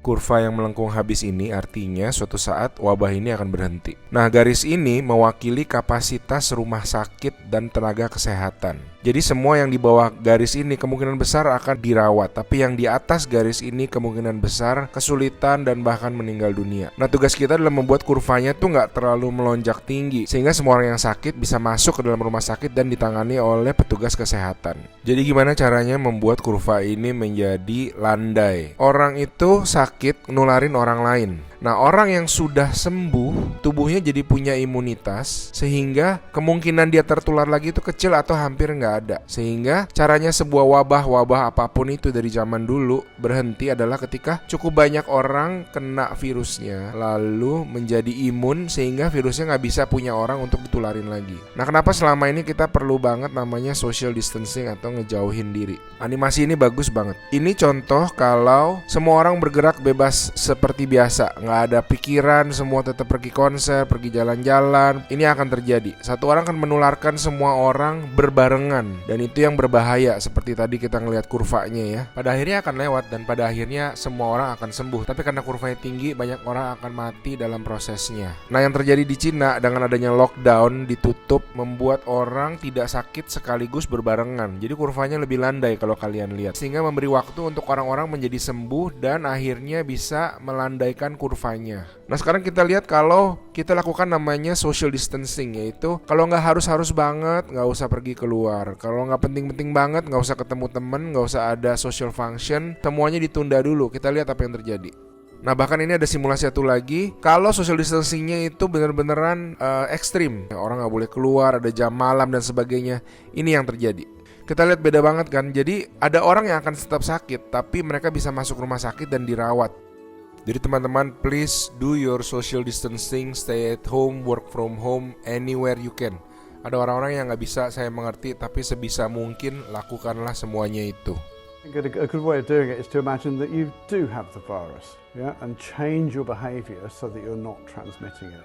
Kurva yang melengkung habis ini artinya suatu saat wabah ini akan berhenti. Nah, garis ini mewakili kapasitas rumah sakit dan tenaga kesehatan. Jadi semua yang di bawah garis ini kemungkinan besar akan dirawat, tapi yang di atas garis ini kemungkinan besar kesulitan dan bahkan meninggal dunia. Nah, tugas kita adalah membuat kurvanya tuh nggak terlalu melonjak tinggi, sehingga semua orang yang sakit bisa masuk ke dalam rumah sakit dan ditangani oleh petugas kesehatan. Jadi gimana caranya membuat kurva ini menjadi landai? Orang itu sakit nularin orang lain. Nah, orang yang sudah sembuh, tubuhnya jadi punya imunitas, sehingga kemungkinan dia tertular lagi itu kecil atau hampir nggak ada. Sehingga caranya sebuah wabah apapun itu dari zaman dulu berhenti adalah ketika cukup banyak orang kena virusnya, lalu menjadi imun sehingga virusnya nggak bisa punya orang untuk ditularin lagi. Nah, kenapa selama ini kita perlu banget namanya social distancing atau ngejauhin diri? Animasi ini bagus banget. Ini contoh kalau semua orang bergerak bebas seperti biasa, nggak ada pikiran, semua tetap pergi konser, pergi jalan-jalan. Ini akan terjadi. Satu orang akan menularkan semua orang berbarengan, dan itu yang berbahaya. Seperti tadi kita ngelihat kurvanya ya. Pada akhirnya akan lewat dan pada akhirnya semua orang akan sembuh. Tapi karena kurvanya tinggi, banyak orang akan mati dalam prosesnya. Nah, yang terjadi di Cina dengan adanya lockdown, ditutup, membuat orang tidak sakit sekaligus berbarengan. Jadi kurvanya lebih landai kalau kalian lihat, sehingga memberi waktu untuk orang-orang menjadi sembuh dan akhirnya bisa melandaikan kurva. Nah, sekarang kita lihat kalau kita lakukan namanya social distancing, yaitu kalau nggak harus banget nggak usah pergi keluar, kalau nggak penting-penting banget nggak usah ketemu temen, nggak usah ada social function, semuanya ditunda dulu. Kita lihat apa yang terjadi. Nah, bahkan ini ada simulasi satu lagi. Kalau social distancingnya itu bener-beneran ekstrim, orang nggak boleh keluar, ada jam malam dan sebagainya. Ini yang terjadi. Kita lihat beda banget kan. Jadi ada orang yang akan tetap sakit, tapi mereka bisa masuk rumah sakit dan dirawat. Jadi teman-teman, please do your social distancing, stay at home, work from home, anywhere you can. Ada orang-orang yang nggak bisa, saya mengerti, tapi sebisa mungkin lakukanlah semuanya itu. A good way of doing it is to imagine that you do have the virus, yeah, and change your behavior so that you're not transmitting it.